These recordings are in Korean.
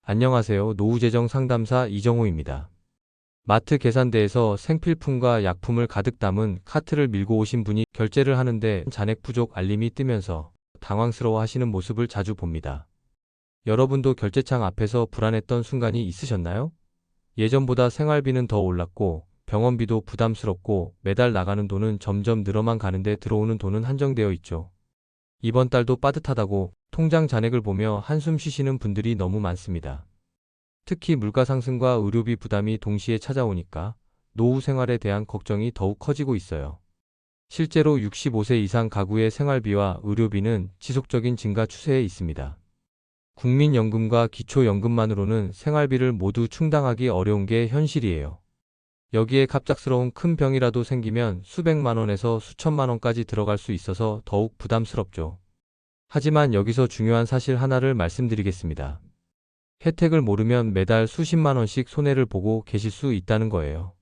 안녕하세요. 노후재정 상담사 이정호입니다. 마트 계산대에서 생필품과 약품을 가득 담은 카트를 밀고 오신 분이 결제를 하는데 잔액 부족 알림이 뜨면서 당황스러워 하시는 모습을 자주 봅니다. 여러분도 결제창 앞에서 불안했던 순간이 있으셨나요? 예전보다 생활비는 더 올랐고 병원비도 부담스럽고 매달 나가는 돈은 점점 늘어만 가는데 들어오는 돈은 한정되어 있죠. 이번 달도 빠듯하다고 통장 잔액을 보며 한숨 쉬시는 분들이 너무 많습니다. 특히 물가 상승과 의료비 부담이 동시에 찾아오니까 노후 생활에 대한 걱정이 더욱 커지고 있어요. 실제로 65세 이상 가구의 생활비와 의료비는 지속적인 증가 추세에 있습니다. 국민연금과 기초연금만으로는 생활비를 모두 충당하기 어려운 게 현실이에요. 여기에 갑작스러운 큰 병이라도 생기면 수백만 원에서 수천만 원까지 들어갈 수 있어서 더욱 부담스럽죠. 하지만 여기서 중요한 사실 하나를 말씀드리겠습니다. 혜택을 모르면 매달 수십만 원씩 손해를 보고 계실 수 있다는 거예요.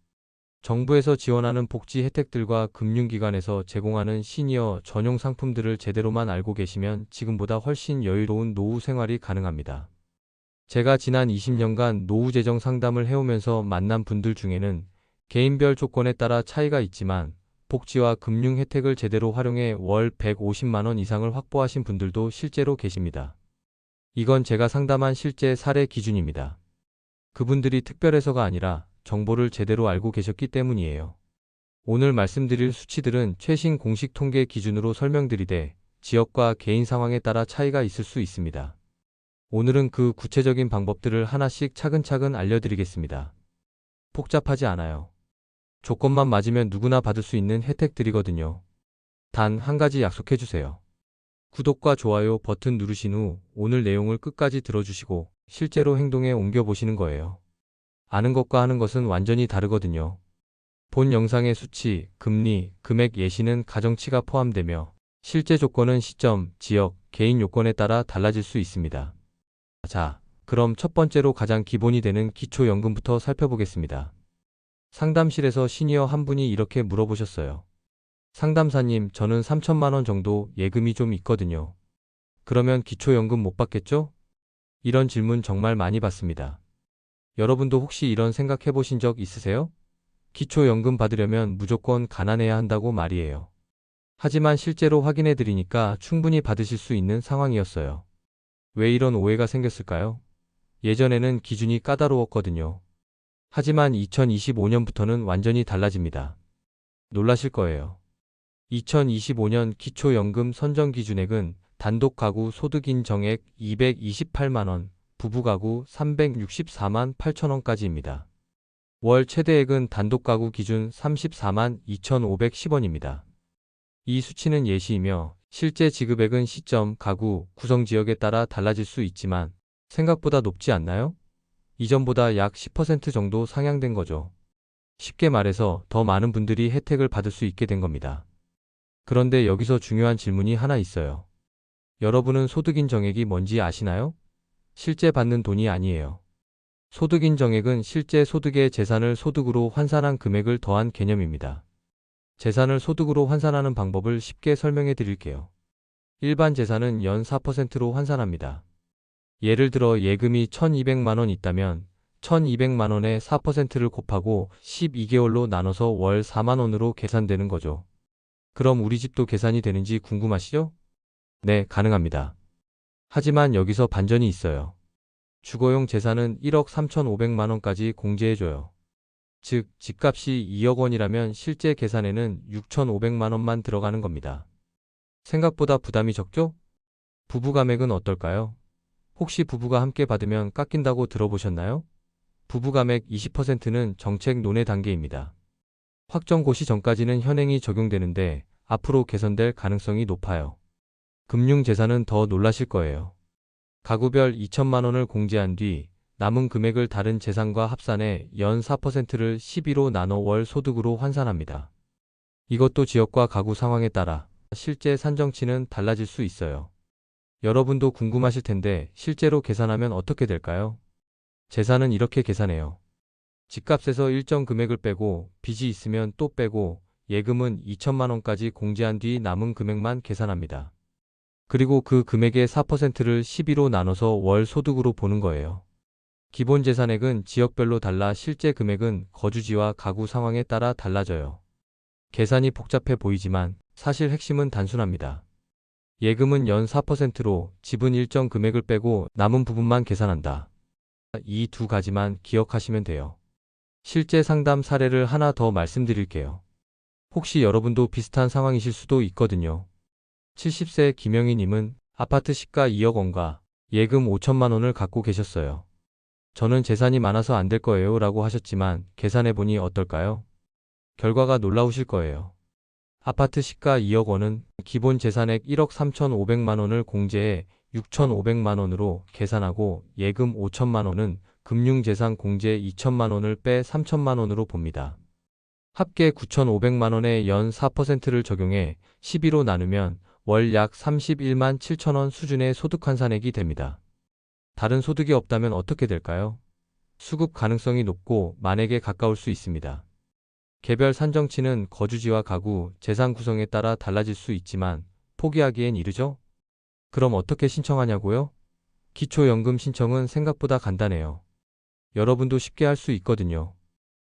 정부에서 지원하는 복지 혜택들과 금융기관에서 제공하는 시니어 전용 상품들을 제대로만 알고 계시면 지금보다 훨씬 여유로운 노후 생활이 가능합니다. 제가 지난 20년간 노후 재정 상담을 해오면서 만난 분들 중에는 개인별 조건에 따라 차이가 있지만 복지와 금융 혜택을 제대로 활용해 월 150만 원 이상을 확보하신 분들도 실제로 계십니다. 이건 제가 상담한 실제 사례 기준입니다. 그분들이 특별해서가 아니라 정보를 제대로 알고 계셨기 때문이에요. 오늘 말씀드릴 수치들은 최신 공식 통계 기준으로 설명드리되 지역과 개인 상황에 따라 차이가 있을 수 있습니다. 오늘은 그 구체적인 방법들을 하나씩 차근차근 알려드리겠습니다. 복잡하지 않아요. 조건만 맞으면 누구나 받을 수 있는 혜택들이거든요. 단 한 가지 약속해주세요. 구독과 좋아요 버튼 누르신 후 오늘 내용을 끝까지 들어주시고 실제로 행동에 옮겨보시는 거예요. 아는 것과 하는 것은 완전히 다르거든요. 본 영상의 수치, 금리, 금액 예시는 가정치가 포함되며 실제 조건은 시점, 지역, 개인 요건에 따라 달라질 수 있습니다. 자, 그럼 첫 번째로 가장 기본이 되는 기초연금부터 살펴보겠습니다. 상담실에서 시니어 한 분이 이렇게 물어보셨어요. 상담사님, 저는 3천만 원 정도 예금이 좀 있거든요. 그러면 기초연금 못 받겠죠? 이런 질문 정말 많이 받습니다. 여러분도 혹시 이런 생각 해보신 적 있으세요? 기초연금 받으려면 무조건 가난해야 한다고 말이에요. 하지만 실제로 확인해 드리니까 충분히 받으실 수 있는 상황이었어요. 왜 이런 오해가 생겼을까요? 예전에는 기준이 까다로웠거든요. 하지만 2025년부터는 완전히 달라집니다. 놀라실 거예요. 2025년 기초연금 선정 기준액은 단독 가구 소득인 정액 228만 원, 부부 가구 364만 8천 원까지입니다. 월 최대액은 단독 가구 기준 34만 2,510원입니다. 이 수치는 예시이며 실제 지급액은 시점, 가구, 구성 지역에 따라 달라질 수 있지만 생각보다 높지 않나요? 이전보다 약 10% 정도 상향된 거죠. 쉽게 말해서 더 많은 분들이 혜택을 받을 수 있게 된 겁니다. 그런데 여기서 중요한 질문이 하나 있어요. 여러분은 소득인 정액이 뭔지 아시나요? 실제 받는 돈이 아니에요. 소득인 정액은 실제 소득의 재산을 소득으로 환산한 금액을 더한 개념입니다. 재산을 소득으로 환산하는 방법을 쉽게 설명해 드릴게요. 일반 재산은 연 4%로 환산합니다. 예를 들어 예금이 1,200만 원 있다면 1,200만 원에 4%를 곱하고 12개월로 나눠서 월 4만 원으로 계산되는 거죠. 그럼 우리 집도 계산이 되는지 궁금하시죠? 네, 가능합니다. 하지만 여기서 반전이 있어요. 주거용 재산은 1억 3,500만 원까지 공제해줘요. 즉, 집값이 2억 원이라면 실제 계산에는 6,500만 원만 들어가는 겁니다. 생각보다 부담이 적죠? 부부 감액은 어떨까요? 혹시 부부가 함께 받으면 깎인다고 들어보셨나요? 부부 감액 20%는 정책 논의 단계입니다. 확정 고시 전까지는 현행이 적용되는데 앞으로 개선될 가능성이 높아요. 금융재산은 더 놀라실 거예요. 가구별 2천만 원을 공제한 뒤 남은 금액을 다른 재산과 합산해 연 4%를 12로 나눠 월 소득으로 환산합니다. 이것도 지역과 가구 상황에 따라 실제 산정치는 달라질 수 있어요. 여러분도 궁금하실 텐데 실제로 계산하면 어떻게 될까요? 재산은 이렇게 계산해요. 집값에서 일정 금액을 빼고 빚이 있으면 또 빼고 예금은 2천만 원까지 공제한 뒤 남은 금액만 계산합니다. 그리고 그 금액의 4%를 12로 나눠서 월 소득으로 보는 거예요. 기본 재산액은 지역별로 달라 실제 금액은 거주지와 가구 상황에 따라 달라져요. 계산이 복잡해 보이지만 사실 핵심은 단순합니다. 예금은 연 4%로 집은 일정 금액을 빼고 남은 부분만 계산한다. 이 두 가지만 기억하시면 돼요. 실제 상담 사례를 하나 더 말씀드릴게요. 혹시 여러분도 비슷한 상황이실 수도 있거든요. 70세 김영희님은 아파트 시가 2억 원과 예금 5천만 원을 갖고 계셨어요. 저는 재산이 많아서 안 될 거예요 라고 하셨지만 계산해보니 어떨까요? 결과가 놀라우실 거예요. 아파트 시가 2억 원은 기본 재산액 1억 3,500만 원을 공제해 6,500만 원으로 계산하고 예금 5천만 원은 금융재산 공제 2천만 원을 빼 3천만 원으로 봅니다. 합계 9,500만 원에 연 4%를 적용해 12로 나누면 월 약 31만 7천 원 수준의 소득 환산액이 됩니다. 다른 소득이 없다면 어떻게 될까요? 수급 가능성이 높고 만액에 가까울 수 있습니다. 개별 산정치는 거주지와 가구, 재산 구성에 따라 달라질 수 있지만 포기하기엔 이르죠? 그럼 어떻게 신청하냐고요? 기초연금 신청은 생각보다 간단해요. 여러분도 쉽게 할 수 있거든요.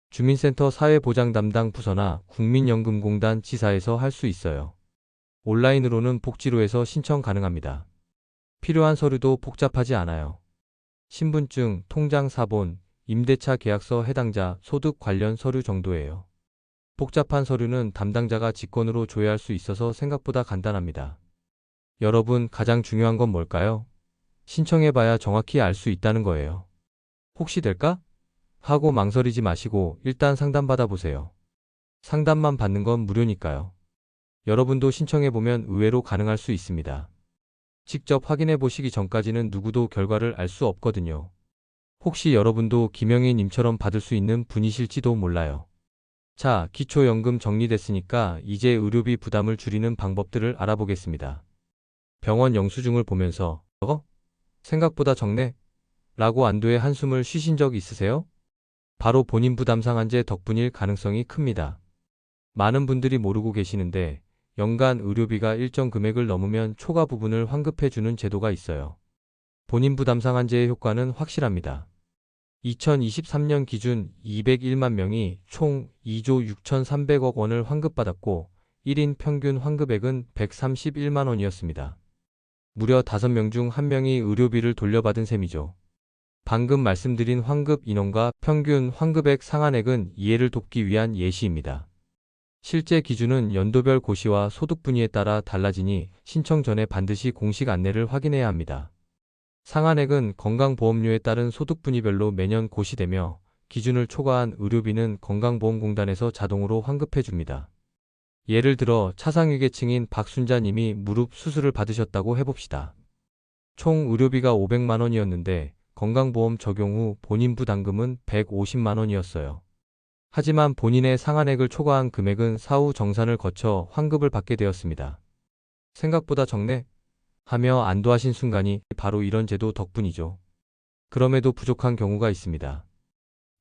주민센터 사회보장 담당 부서나 국민연금공단 지사에서 할 수 있어요. 온라인으로는 복지로에서 신청 가능합니다. 필요한 서류도 복잡하지 않아요. 신분증, 통장 사본, 임대차 계약서 해당자, 소득 관련 서류 정도예요. 복잡한 서류는 담당자가 직권으로 조회할 수 있어서 생각보다 간단합니다. 여러분, 가장 중요한 건 뭘까요? 신청해봐야 정확히 알 수 있다는 거예요. 혹시 될까? 하고 망설이지 마시고 일단 상담받아보세요. 상담만 받는 건 무료니까요. 여러분도 신청해보면 의외로 가능할 수 있습니다. 직접 확인해보시기 전까지는 누구도 결과를 알 수 없거든요. 혹시 여러분도 김영희 님처럼 받을 수 있는 분이실지도 몰라요. 자, 기초연금 정리됐으니까 이제 의료비 부담을 줄이는 방법들을 알아보겠습니다. 병원 영수증을 보면서 생각보다 적네? 라고 안도의 한숨을 쉬신 적 있으세요? 바로 본인 부담 상한제 덕분일 가능성이 큽니다. 많은 분들이 모르고 계시는데 연간 의료비가 일정 금액을 넘으면 초과 부분을 환급해주는 제도가 있어요. 본인 부담 상한제의 효과는 확실합니다. 2023년 기준 201만 명이 총 2조 6,300억 원을 환급받았고 1인 평균 환급액은 131만 원이었습니다. 무려 5명 중 1명이 의료비를 돌려받은 셈이죠. 방금 말씀드린 환급 인원과 평균 환급액 상한액은 이해를 돕기 위한 예시입니다. 실제 기준은 연도별 고시와 소득 분위에 따라 달라지니 신청 전에 반드시 공식 안내를 확인해야 합니다. 상한액은 건강보험료에 따른 소득 분위별로 매년 고시되며 기준을 초과한 의료비는 건강보험공단에서 자동으로 환급해줍니다. 예를 들어 차상위계층인 박순자 님이 무릎 수술을 받으셨다고 해봅시다. 총 의료비가 500만 원이었는데 건강보험 적용 후 본인 부담금은 150만 원이었어요. 하지만 본인의 상한액을 초과한 금액은 사후 정산을 거쳐 환급을 받게 되었습니다. 생각보다 적네? 하며 안도하신 순간이 바로 이런 제도 덕분이죠. 그럼에도 부족한 경우가 있습니다.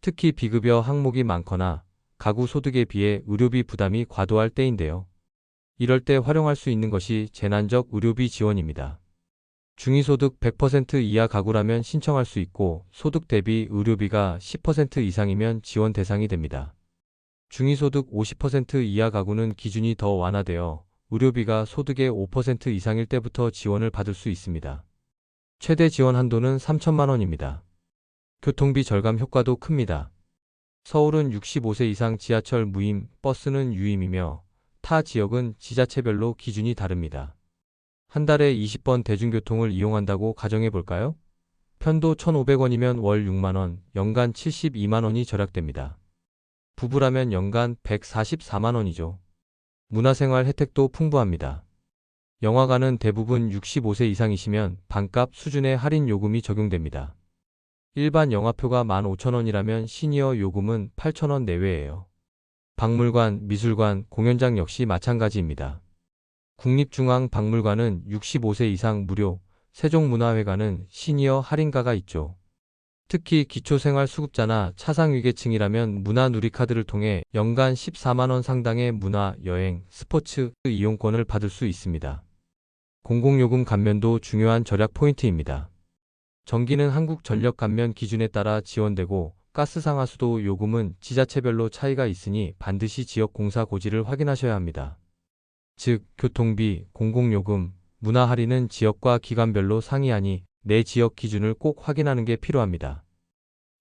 특히 비급여 항목이 많거나 가구 소득에 비해 의료비 부담이 과도할 때인데요. 이럴 때 활용할 수 있는 것이 재난적 의료비 지원입니다. 중위소득 100% 이하 가구라면 신청할 수 있고 소득 대비 의료비가 10% 이상이면 지원 대상이 됩니다. 중위소득 50% 이하 가구는 기준이 더 완화되어 의료비가 소득의 5% 이상일 때부터 지원을 받을 수 있습니다. 최대 지원 한도는 3천만 원입니다. 교통비 절감 효과도 큽니다. 서울은 65세 이상 지하철 무임, 버스는 유임이며 타 지역은 지자체별로 기준이 다릅니다. 한 달에 20번 대중교통을 이용한다고 가정해 볼까요? 편도 1,500원이면 월 6만 원, 연간 72만 원이 절약됩니다. 부부라면 연간 144만 원이죠. 문화생활 혜택도 풍부합니다. 영화관은 대부분 65세 이상이시면 반값 수준의 할인 요금이 적용됩니다. 일반 영화표가 15,000원이라면 시니어 요금은 8,000원 내외예요. 박물관, 미술관, 공연장 역시 마찬가지입니다. 국립중앙박물관은 65세 이상 무료, 세종문화회관은 시니어 할인가가 있죠. 특히 기초생활수급자나 차상위계층이라면 문화누리카드를 통해 연간 14만 원 상당의 문화, 여행, 스포츠 이용권을 받을 수 있습니다. 공공요금 감면도 중요한 절약 포인트입니다. 전기는 한국전력관면 기준에 따라 지원되고 가스 상하수도 요금은 지자체별로 차이가 있으니 반드시 지역 공사 고지를 확인하셔야 합니다. 즉, 교통비, 공공요금, 문화 할인은 지역과 기관별로 상이하니 내 지역 기준을 꼭 확인하는 게 필요합니다.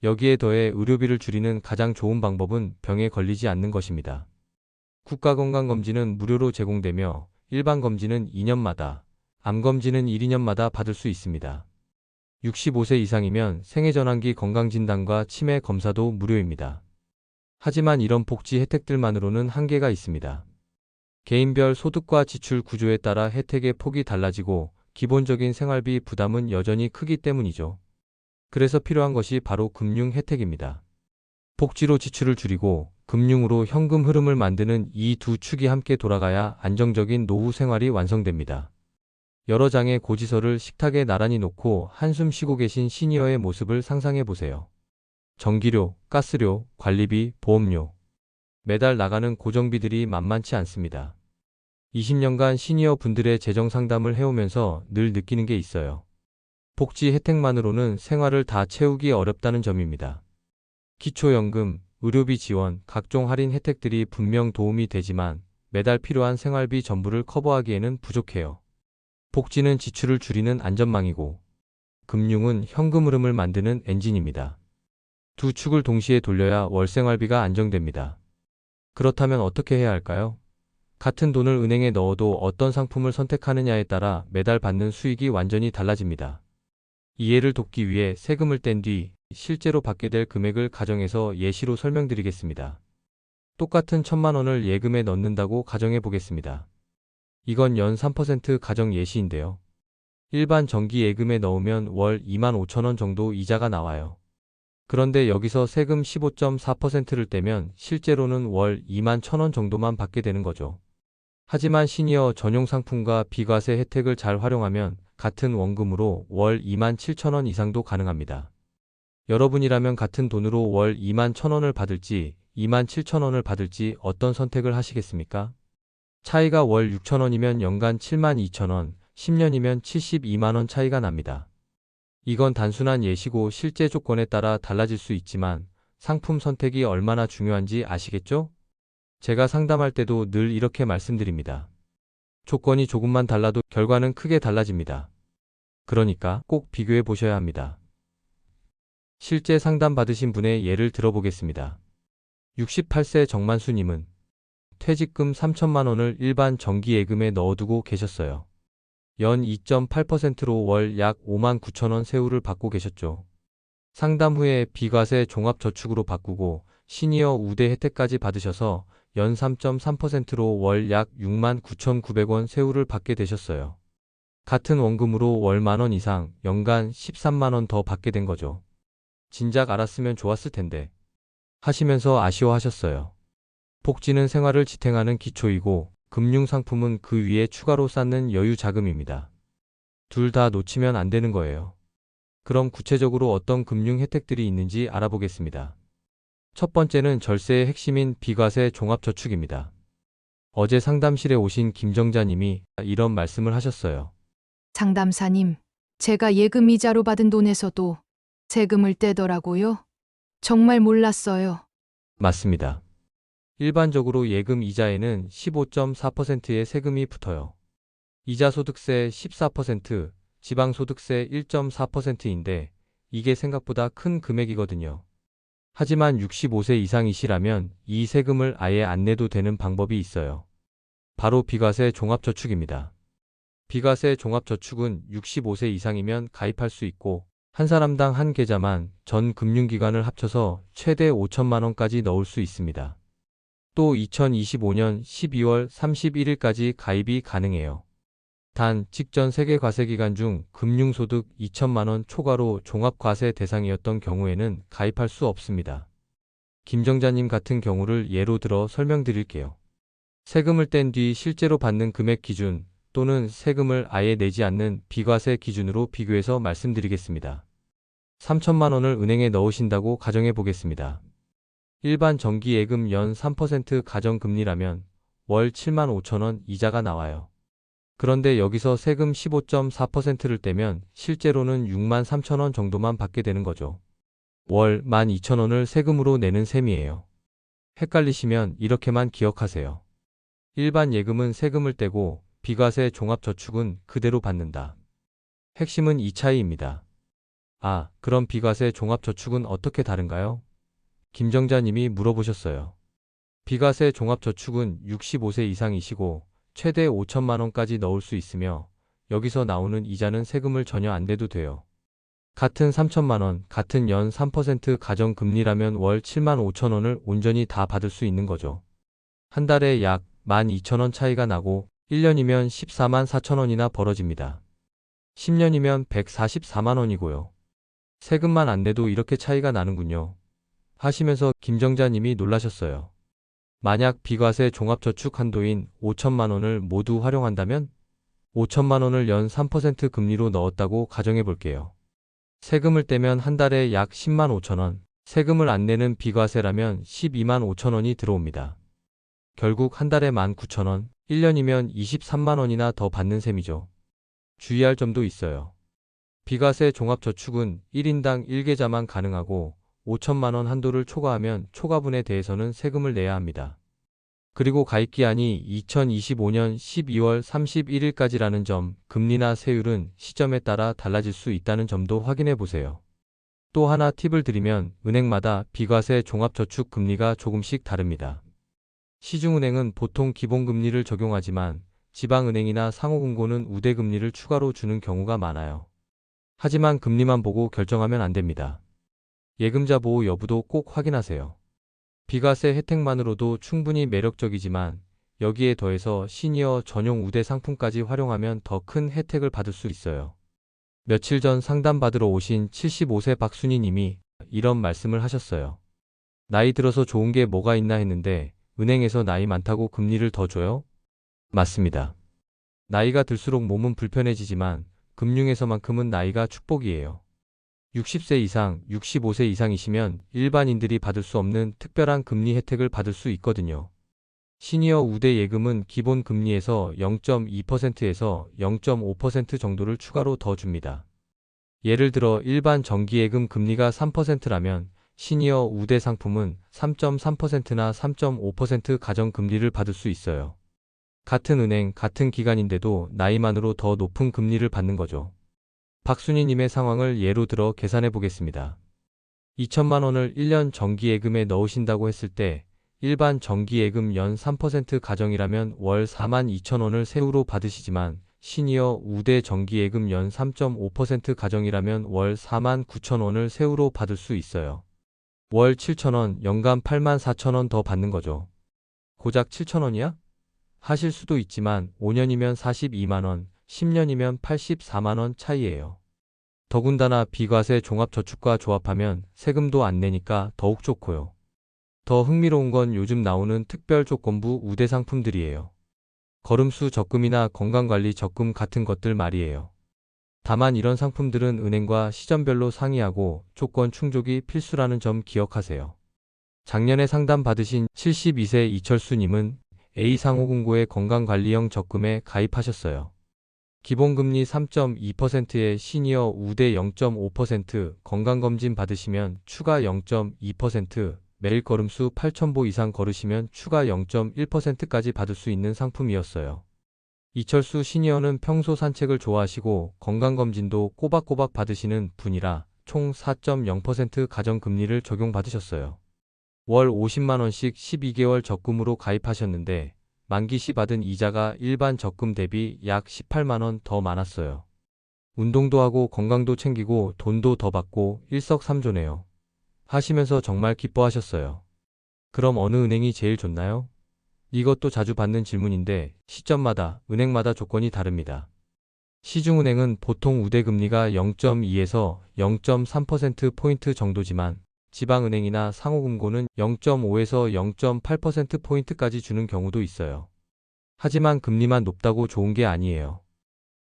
여기에 더해 의료비를 줄이는 가장 좋은 방법은 병에 걸리지 않는 것입니다. 국가건강검진은 무료로 제공되며 일반 검진은 2년마다, 암검진은 1, 2년마다 받을 수 있습니다. 65세 이상이면 생애전환기 건강진단과 치매 검사도 무료입니다. 하지만 이런 복지 혜택들만으로는 한계가 있습니다. 개인별 소득과 지출 구조에 따라 혜택의 폭이 달라지고 기본적인 생활비 부담은 여전히 크기 때문이죠. 그래서 필요한 것이 바로 금융 혜택입니다. 복지로 지출을 줄이고 금융으로 현금 흐름을 만드는 이 두 축이 함께 돌아가야 안정적인 노후 생활이 완성됩니다. 여러 장의 고지서를 식탁에 나란히 놓고 한숨 쉬고 계신 시니어의 모습을 상상해 보세요. 전기료, 가스료, 관리비, 보험료. 매달 나가는 고정비들이 만만치 않습니다. 20년간 시니어 분들의 재정 상담을 해오면서 늘 느끼는 게 있어요. 복지 혜택만으로는 생활을 다 채우기 어렵다는 점입니다. 기초연금, 의료비 지원, 각종 할인 혜택들이 분명 도움이 되지만 매달 필요한 생활비 전부를 커버하기에는 부족해요. 복지는 지출을 줄이는 안전망이고 금융은 현금 흐름을 만드는 엔진입니다. 두 축을 동시에 돌려야 월 생활비가 안정됩니다. 그렇다면 어떻게 해야 할까요? 같은 돈을 은행에 넣어도 어떤 상품을 선택하느냐에 따라 매달 받는 수익이 완전히 달라집니다. 이해를 돕기 위해 세금을 뗀 뒤 실제로 받게 될 금액을 가정해서 예시로 설명드리겠습니다. 똑같은 1,000만 원을 예금에 넣는다고 가정해 보겠습니다. 이건 연 3% 가정 예시인데요. 일반 정기 예금에 넣으면 월 25,000원 정도 이자가 나와요. 그런데 여기서 세금 15.4%를 떼면 실제로는 월 21,000원 정도만 받게 되는 거죠. 하지만 시니어 전용 상품과 비과세 혜택을 잘 활용하면 같은 원금으로 월 27,000원 이상도 가능합니다. 여러분이라면 같은 돈으로 월 21,000원을 받을지 27,000원을 받을지 어떤 선택을 하시겠습니까? 차이가 월 6,000원이면 연간 72,000원, 10년이면 72만원 차이가 납니다. 이건 단순한 예시고 실제 조건에 따라 달라질 수 있지만 상품 선택이 얼마나 중요한지 아시겠죠? 제가 상담할 때도 늘 이렇게 말씀드립니다. 조건이 조금만 달라도 결과는 크게 달라집니다. 그러니까 꼭 비교해 보셔야 합니다. 실제 상담 받으신 분의 예를 들어보겠습니다. 68세 정만수님은 퇴직금 3천만 원을 일반 정기예금에 넣어두고 계셨어요. 연 2.8%로 월 약 5만 9천 원 세후를 받고 계셨죠. 상담 후에 비과세 종합저축으로 바꾸고 시니어 우대 혜택까지 받으셔서 연 3.3%로 월 약 6만 9,900원 세후를 받게 되셨어요. 같은 원금으로 월 만원 이상, 연간 13만 원 더 받게 된 거죠. 진작 알았으면 좋았을 텐데 하시면서 아쉬워하셨어요. 복지는 생활을 지탱하는 기초이고 금융상품은 그 위에 추가로 쌓는 여유 자금입니다. 둘 다 놓치면 안 되는 거예요. 그럼 구체적으로 어떤 금융 혜택들이 있는지 알아보겠습니다. 첫 번째는 절세의 핵심인 비과세 종합저축입니다. 어제 상담실에 오신 김정자님이 이런 말씀을 하셨어요. 상담사님, 제가 예금 이자로 받은 돈에서도 세금을 떼더라고요. 정말 몰랐어요. 맞습니다. 일반적으로 예금 이자에는 15.4%의 세금이 붙어요. 이자소득세 14%, 지방소득세 1.4%인데 이게 생각보다 큰 금액이거든요. 하지만 65세 이상이시라면 이 세금을 아예 안 내도 되는 방법이 있어요. 바로 비과세 종합저축입니다. 비과세 종합저축은 65세 이상이면 가입할 수 있고 한 사람당 한 계좌만 전 금융기관을 합쳐서 최대 5천만 원까지 넣을 수 있습니다. 또 2025년 12월 31일까지 가입이 가능해요. 단 직전 세계과세 기간 중 금융소득 2천만 원 초과로 종합과세 대상이었던 경우에는 가입할 수 없습니다. 김정자님 같은 경우를 예로 들어 설명드릴게요. 세금을 뗀 뒤 실제로 받는 금액 기준 또는 세금을 아예 내지 않는 비과세 기준으로 비교해서 말씀드리겠습니다. 3천만 원을 은행에 넣으신다고 가정해 보겠습니다. 일반 정기예금 연 3% 가정금리라면 월 7만 5천 원 이자가 나와요. 그런데 여기서 세금 15.4%를 떼면 실제로는 6만 3천 원 정도만 받게 되는 거죠. 월 12,000원을 세금으로 내는 셈이에요. 헷갈리시면 이렇게만 기억하세요. 일반 예금은 세금을 떼고 비과세 종합저축은 그대로 받는다. 핵심은 이 차이입니다. 아, 그럼 비과세 종합저축은 어떻게 다른가요? 김정자님이 물어보셨어요. 비과세 종합저축은 65세 이상이시고 최대 5천만 원까지 넣을 수 있으며 여기서 나오는 이자는 세금을 전혀 안 내도 돼요. 같은 3천만 원, 같은 연 3% 가정금리라면 월 7만 5천 원을 온전히 다 받을 수 있는 거죠. 한 달에 약 12,000원 차이가 나고 1년이면 14만 4천 원이나 벌어집니다. 10년이면 144만 원이고요. 세금만 안 내도 이렇게 차이가 나는군요. 하시면서 김정자님이 놀라셨어요. 만약 비과세 종합저축 한도인 5천만 원을 모두 활용한다면 5천만 원을 연 3% 금리로 넣었다고 가정해 볼게요. 세금을 떼면 한 달에 약 10만 5천 원, 세금을 안 내는 비과세라면 12만 5천 원이 들어옵니다. 결국 한 달에 19,000원, 1년이면 23만 원이나 더 받는 셈이죠. 주의할 점도 있어요. 비과세 종합저축은 1인당 1계좌만 가능하고 5천만 원 한도를 초과하면 초과분에 대해서는 세금을 내야 합니다. 그리고 가입기한이 2025년 12월 31일까지라는 점, 금리나 세율은 시점에 따라 달라질 수 있다는 점도 확인해 보세요. 또 하나 팁을 드리면 은행마다 비과세 종합저축 금리가 조금씩 다릅니다. 시중은행은 보통 기본금리를 적용하지만 지방은행이나 상호금고는 우대금리를 추가로 주는 경우가 많아요. 하지만 금리만 보고 결정하면 안 됩니다. 예금자 보호 여부도 꼭 확인하세요. 비과세 혜택만으로도 충분히 매력적이지만 여기에 더해서 시니어 전용 우대 상품까지 활용하면 더 큰 혜택을 받을 수 있어요. 며칠 전 상담받으러 오신 75세 박순희 님이 이런 말씀을 하셨어요. 나이 들어서 좋은 게 뭐가 있나 했는데 은행에서 나이 많다고 금리를 더 줘요? 맞습니다. 나이가 들수록 몸은 불편해지지만 금융에서만큼은 나이가 축복이에요. 60세 이상, 65세 이상이시면 일반인들이 받을 수 없는 특별한 금리 혜택을 받을 수 있거든요. 시니어 우대 예금은 기본 금리에서 0.2%에서 0.5% 정도를 추가로 더 줍니다. 예를 들어 일반 정기예금 금리가 3%라면 시니어 우대 상품은 3.3%나 3.5% 가정금리를 받을 수 있어요. 같은 은행, 같은 기간인데도 나이만으로 더 높은 금리를 받는 거죠. 박순희님의 상황을 예로 들어 계산해 보겠습니다. 2천만 원을 1년 정기예금에 넣으신다고 했을 때 일반 정기예금 연 3% 가정이라면 월 4만 2천 원을 세후로 받으시지만 시니어 우대 정기예금 연 3.5% 가정이라면 월 4만 9천 원을 세후로 받을 수 있어요. 월 7천 원, 연간 8만 4천 원 더 받는 거죠. 고작 7천 원이야? 하실 수도 있지만 5년이면 42만 원, 10년이면 84만 원 차이예요. 더군다나 비과세 종합저축과 조합하면 세금도 안 내니까 더욱 좋고요. 더 흥미로운 건 요즘 나오는 특별조건부 우대 상품들이에요. 걸음수 적금이나 건강관리 적금 같은 것들 말이에요. 다만 이런 상품들은 은행과 시점별로 상이하고 조건 충족이 필수라는 점 기억하세요. 작년에 상담 받으신 72세 이철수님은 A상호금고의 건강관리형 적금에 가입하셨어요. 기본금리 3.2%에 시니어 우대 0.5%, 건강검진 받으시면 추가 0.2%, 매일 걸음수 8,000보 이상 걸으시면 추가 0.1%까지 받을 수 있는 상품이었어요. 이철수 시니어는 평소 산책을 좋아하시고 건강검진도 꼬박꼬박 받으시는 분이라 총 4.0% 가정금리를 적용받으셨어요. 월 50만 원씩 12개월 적금으로 가입하셨는데 만기 시 받은 이자가 일반 적금 대비 약 18만 원 더 많았어요. 운동도 하고 건강도 챙기고 돈도 더 받고 일석삼조네요. 하시면서 정말 기뻐하셨어요. 그럼 어느 은행이 제일 좋나요? 이것도 자주 받는 질문인데 시점마다 은행마다 조건이 다릅니다. 시중은행은 보통 우대금리가 0.2에서 0.3%포인트 정도지만 지방은행이나 상호금고는 0.5에서 0.8%포인트까지 주는 경우도 있어요. 하지만 금리만 높다고 좋은 게 아니에요.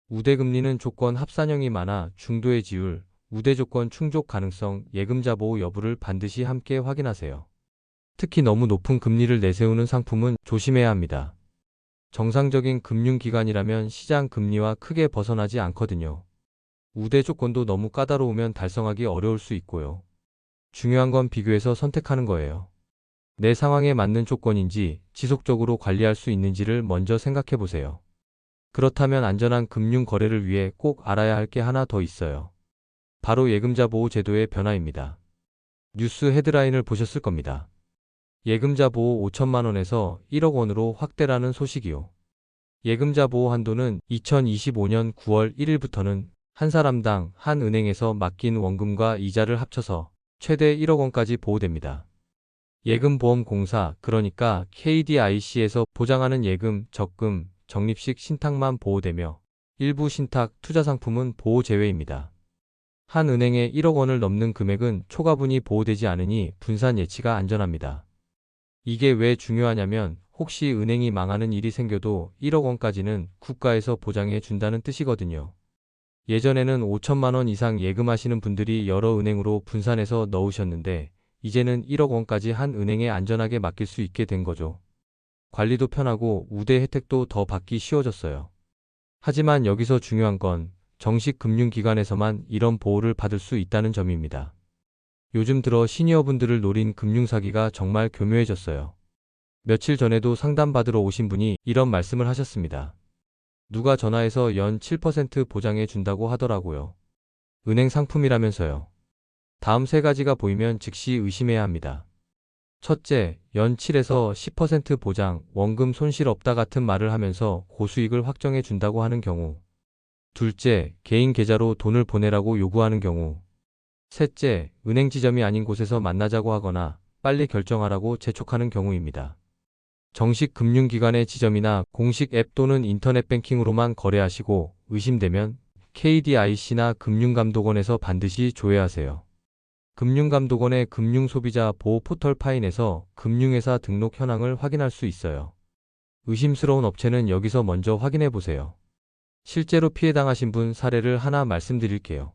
우대금리는 조건 합산형이 많아 중도의 지율, 우대 조건 충족 가능성, 예금자 보호 여부를 반드시 함께 확인하세요. 특히 너무 높은 금리를 내세우는 상품은 조심해야 합니다. 정상적인 금융기관이라면 시장 금리와 크게 벗어나지 않거든요. 우대 조건도 너무 까다로우면 달성하기 어려울 수 있고요. 중요한 건 비교해서 선택하는 거예요. 내 상황에 맞는 조건인지 지속적으로 관리할 수 있는지를 먼저 생각해 보세요. 그렇다면 안전한 금융 거래를 위해 꼭 알아야 할 게 하나 더 있어요. 바로 예금자 보호 제도의 변화입니다. 뉴스 헤드라인을 보셨을 겁니다. 예금자 보호 5천만 원에서 1억 원으로 확대라는 소식이요. 예금자 보호 한도는 2025년 9월 1일부터는 한 사람당 한 은행에서 맡긴 원금과 이자를 합쳐서 최대 1억 원까지 보호됩니다. 예금보험공사, 그러니까 KDIC에서 보장하는 예금, 적금, 적립식 신탁만 보호되며 일부 신탁, 투자 상품은 보호 제외입니다. 한 은행에 1억 원을 넘는 금액은 초과분이 보호되지 않으니 분산 예치가 안전합니다. 이게 왜 중요하냐면 혹시 은행이 망하는 일이 생겨도 1억 원까지는 국가에서 보장해 준다는 뜻이거든요. 예전에는 5천만 원 이상 예금하시는 분들이 여러 은행으로 분산해서 넣으셨는데 이제는 1억 원까지 한 은행에 안전하게 맡길 수 있게 된 거죠. 관리도 편하고 우대 혜택도 더 받기 쉬워졌어요. 하지만 여기서 중요한 건 정식 금융기관에서만 이런 보호를 받을 수 있다는 점입니다. 요즘 들어 시니어분들을 노린 금융사기가 정말 교묘해졌어요. 며칠 전에도 상담받으러 오신 분이 이런 말씀을 하셨습니다. 누가 전화해서 연 7% 보장해 준다고 하더라고요. 은행 상품이라면서요. 다음 세 가지가 보이면 즉시 의심해야 합니다. 첫째, 연 7에서 10% 보장, 원금 손실 없다 같은 말을 하면서 고수익을 확정해 준다고 하는 경우. 둘째, 개인 계좌로 돈을 보내라고 요구하는 경우. 셋째, 은행 지점이 아닌 곳에서 만나자고 하거나 빨리 결정하라고 재촉하는 경우입니다. 정식 금융기관의 지점이나 공식 앱 또는 인터넷 뱅킹으로만 거래하시고 의심되면 KDIC나 금융감독원에서 반드시 조회하세요. 금융감독원의 금융소비자 보호 포털 파인에서 금융회사 등록 현황을 확인할 수 있어요. 의심스러운 업체는 여기서 먼저 확인해 보세요. 실제로 피해당하신 분 사례를 하나 말씀드릴게요.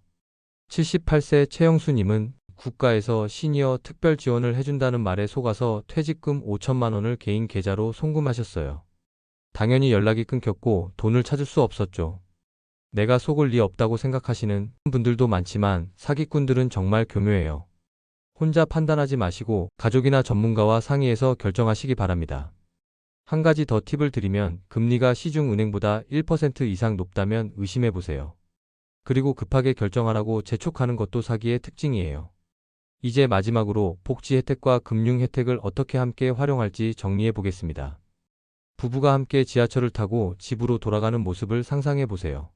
78세 최영수님은 국가에서 시니어 특별 지원을 해준다는 말에 속아서 퇴직금 5천만 원을 개인 계좌로 송금하셨어요. 당연히 연락이 끊겼고 돈을 찾을 수 없었죠. 내가 속을 리 없다고 생각하시는 분들도 많지만 사기꾼들은 정말 교묘해요. 혼자 판단하지 마시고 가족이나 전문가와 상의해서 결정하시기 바랍니다. 한 가지 더 팁을 드리면 금리가 시중은행보다 1% 이상 높다면 의심해 보세요. 그리고 급하게 결정하라고 재촉하는 것도 사기의 특징이에요. 이제 마지막으로 복지 혜택과 금융 혜택을 어떻게 함께 활용할지 정리해 보겠습니다. 부부가 함께 지하철을 타고 집으로 돌아가는 모습을 상상해 보세요.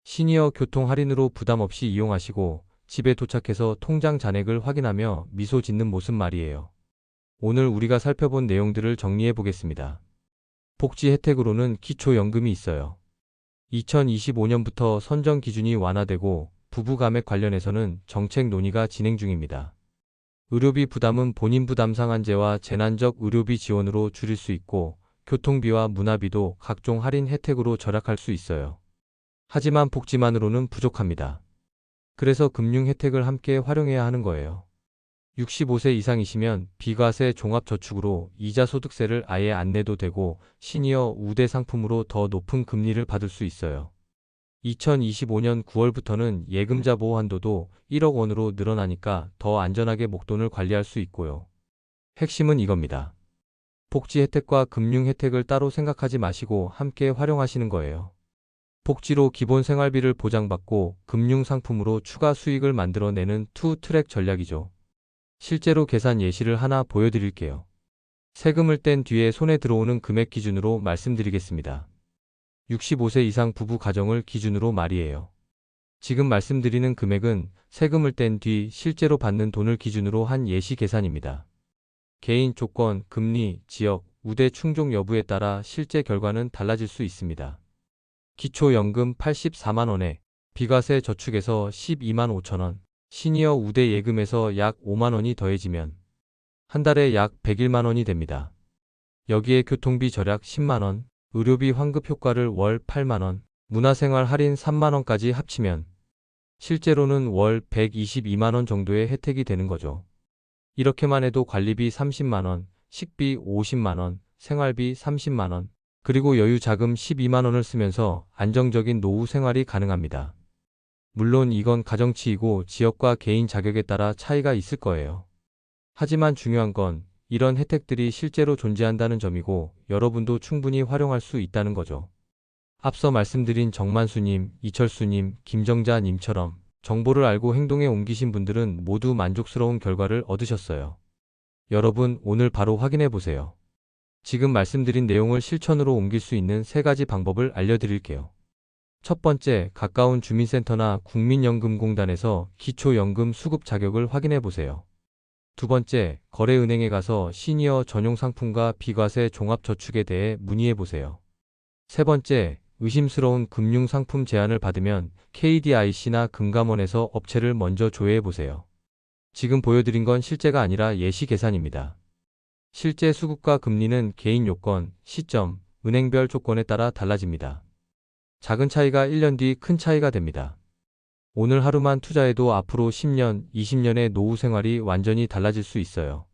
시니어 교통 할인으로 부담 없이 이용하시고 집에 도착해서 통장 잔액을 확인하며 미소 짓는 모습 말이에요. 오늘 우리가 살펴본 내용들을 정리해 보겠습니다. 복지 혜택으로는 기초연금이 있어요. 2025년부터 선정 기준이 완화되고 부부 감액 관련해서는 정책 논의가 진행 중입니다. 의료비 부담은 본인 부담 상한제와 재난적 의료비 지원으로 줄일 수 있고 교통비와 문화비도 각종 할인 혜택으로 절약할 수 있어요. 하지만 복지만으로는 부족합니다. 그래서 금융 혜택을 함께 활용해야 하는 거예요. 65세 이상이시면 비과세 종합저축으로 이자소득세를 아예 안 내도 되고 시니어 우대 상품으로 더 높은 금리를 받을 수 있어요. 2025년 9월부터는 예금자 보호 한도도 1억 원으로 늘어나니까 더 안전하게 목돈을 관리할 수 있고요. 핵심은 이겁니다. 복지 혜택과 금융 혜택을 따로 생각하지 마시고 함께 활용하시는 거예요. 복지로 기본 생활비를 보장받고 금융 상품으로 추가 수익을 만들어내는 투 트랙 전략이죠. 실제로 계산 예시를 하나 보여드릴게요. 세금을 뗀 뒤에 손에 들어오는 금액 기준으로 말씀드리겠습니다. 65세 이상 부부 가정을 기준으로 말이에요. 지금 말씀드리는 금액은 세금을 뗀 뒤 실제로 받는 돈을 기준으로 한 예시 계산입니다. 개인 조건, 금리, 지역, 우대 충족 여부에 따라 실제 결과는 달라질 수 있습니다. 기초연금 84만 원에 비과세 저축에서 12만 5천 원, 시니어 우대 예금에서 약 5만 원이 더해지면 한 달에 약 101만 원이 됩니다. 여기에 교통비 절약 10만 원, 의료비 환급 효과를 월 8만 원, 문화생활 할인 3만 원까지 합치면 실제로는 월 122만 원 정도의 혜택이 되는 거죠. 이렇게만 해도 관리비 30만 원, 식비 50만 원, 생활비 30만 원, 그리고 여유 자금 12만 원을 쓰면서 안정적인 노후 생활이 가능합니다. 물론 이건 가정치이고 지역과 개인 자격에 따라 차이가 있을 거예요. 하지만 중요한 건 이런 혜택들이 실제로 존재한다는 점이고 여러분도 충분히 활용할 수 있다는 거죠. 앞서 말씀드린 정만수님, 이철수님, 김정자님처럼 정보를 알고 행동에 옮기신 분들은 모두 만족스러운 결과를 얻으셨어요. 여러분, 오늘 바로 확인해 보세요. 지금 말씀드린 내용을 실천으로 옮길 수 있는 3가지 방법을 알려드릴게요. 첫 번째, 가까운 주민센터나 국민연금공단에서 기초연금 수급 자격을 확인해 보세요. 두 번째, 거래은행에 가서 시니어 전용 상품과 비과세 종합저축에 대해 문의해 보세요. 세 번째, 의심스러운 금융상품 제안을 받으면 KDIC나 금감원에서 업체를 먼저 조회해 보세요. 지금 보여드린 건 실제가 아니라 예시 계산입니다. 실제 수급과 금리는 개인 요건, 시점, 은행별 조건에 따라 달라집니다. 작은 차이가 1년 뒤 큰 차이가 됩니다. 오늘 하루만 투자해도 앞으로 10년, 20년의 노후 생활이 완전히 달라질 수 있어요.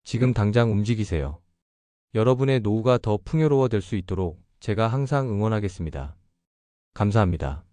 지금 당장 움직이세요. 여러분의 노후가 더 풍요로워질 수 있도록 제가 항상 응원하겠습니다. 감사합니다.